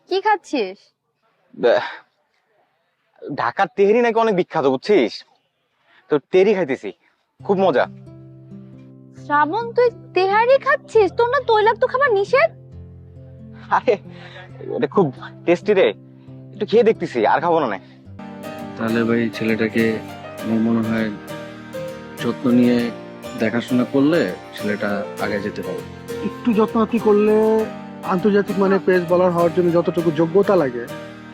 কি খাচ্ছিস? ঢাকার তেহেরি নাকি অনেক বিখ্যাত, বুঝছিস? তো তেরি খাইতেছি, খুব মজা। শ্রাবণ, তুই তেহারি খাচ্ছিস? তোর না তৈলাক্ত খাবার নিষেধ? আরে এটা খুব টেস্টি রে, একটু খেয়ে দেখতেছি, আর খাবো না। তাহলে ভাই ছেলেটাকে আমার মনে হয় যত্ন নিয়ে দেখাশোনা করলে ছেলেটা আগে যেতে পারে। একটু যত্নআত্তি করলে আন্তর্জাতিক মানের পেস বলার হওয়ার জন্য যতটুকু যোগ্যতা লাগে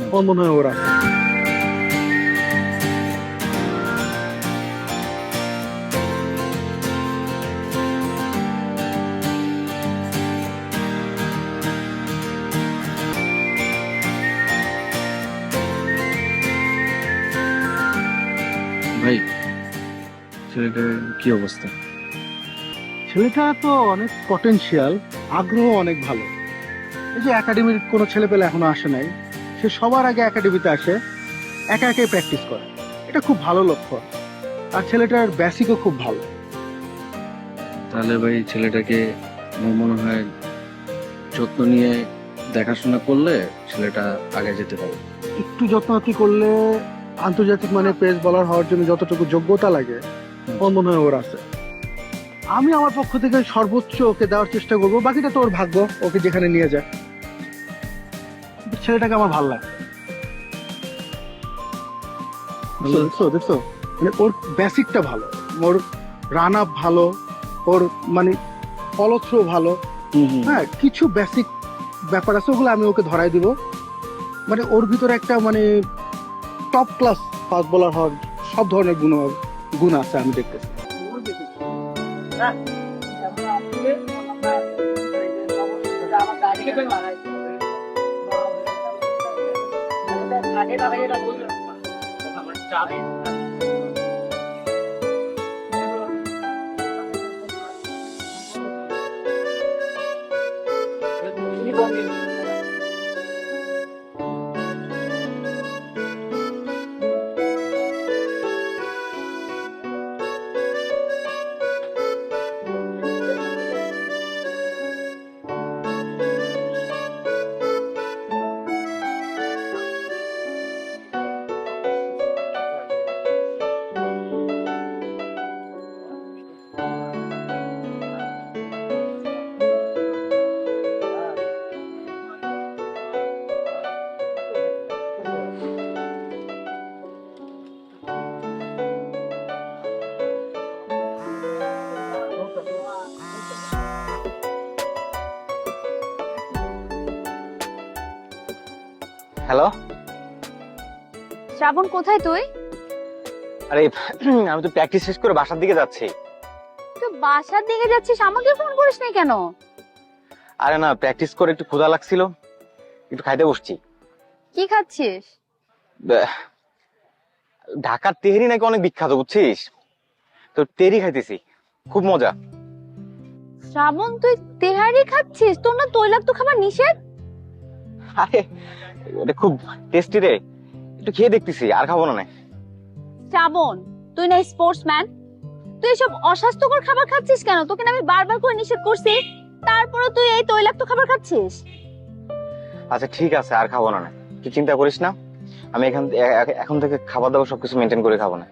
আমার মনে হয় ওরা। ভাই ছেলেটার কি অবস্থা? ছেলেটা তো অনেক পটেনশিয়াল, আগ্রহ অনেক ভালো। এই যে একাডেমির কোনো ছেলে পেলে এখনো আসে নাই, সে সবার আগে একাডেমিতে আসে, একা একাই প্র্যাকটিস করে। এটা খুব ভালো লক্ষণ। আর ছেলেটার বেসিকও খুব ভালো। তাহলে ভাই ছেলেটাকে আমার মনে হয় যত্ন নিয়ে দেখাশোনা করলে ছেলেটা আগে যেতে পারে। একটু যত্নআত্তি করলে আন্তর্জাতিক মানের পেস বলার হওয়ার জন্য যতটুকু যোগ্যতা লাগে আমার মনে হয় ওর আছে। আমি আমার পক্ষ থেকে সর্বোচ্চ ওকে দেওয়ার চেষ্টা করবো, বাকিটা তো ওর ভাগ্য, ওকে যেখানে নিয়ে যায়। কিন্তু ছেলেটাকে আমার ভালো লাগে। দেখছো দেখছো, মানে ওর বেসিকটা ভালো, ওর রান আপ ভালো, ওর মানে ফলো থ্রো ভালো। হ্যাঁ, কিছু বেসিক ব্যাপার আছে, ওগুলো আমি ওকে ধরাই দিব। মানে ওর ভিতরে একটা মানে টপ ক্লাস ফাস্ট বোলার হওয়ার সব ধরনের গুণ আছে আমি দেখতেছি। হ্যালো। শ্রাবণ, কোথায় তুই? আরে আমি তো প্র্যাকটিস শেষ করে বাসার দিকে যাচ্ছি। তুই বাসার দিকে যাচ্ছিস, আমাকে ফোন করিস নাই কেন? আরে না, প্র্যাকটিস করে একটু ক্ষুধা লাগছিল, একটু খাইতে বসছি। কি খাচ্ছিস? ঢাকার তেহেরি নাকি অনেক বিখ্যাত, বুঝছিস? তো তেরি খাইতেছি, খুব মজা। শ্রাবণ, তুই তেহারি খাচ্ছিস? তোর না তৈলাক্ত খাবার নিষেধ? আরে এটা খুব টেস্টি রে, একটু খেয়ে দেখতেছি, আর খাবো না। শ্রাবণ, তুই না স্পোর্টসম্যান, তুই এসব অস্বাস্থ্যকর খাবার খাচ্ছিস কেন? তোকে না আমি বারবার করে নিষেধ করছি, তারপরে তুই এই তৈলাক্ত খাবার খাচ্ছিস। আচ্ছা ঠিক আছে, আর খাবো না। তুই চিন্তা করিস না, আমি এখন থেকে খাবার দাবার সবকিছু মেনটেন করে খাবো না।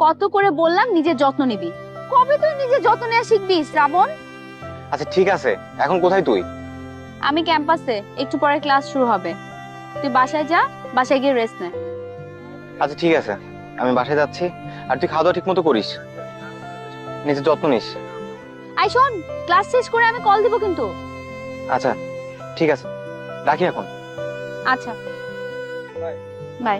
কত করে বললাম নিজের যত্ন নিবি, কবে তুই নিজের যত্ন নেওয়া শিখবি শ্রাবণ? আচ্ছা ঠিক আছে, এখন কোথায় তুই? আমি ক্যাম্পাসে, একটু পরে ক্লাস শুরু হবে। তুই বাসায় যা, বাসায় গিয়ে রেস্ট নে। আচ্ছা ঠিক আছে, আমি বাসায় যাচ্ছি। আর তুই খাওয়া দাওয়া ঠিক মতো করিস, নিজের যত্ন নিস। আই শোন, ক্লাস শেষ করে আমি কল দিব কিন্তু। আচ্ছা ঠিক আছে, রাখি এখন। আচ্ছা, বাই।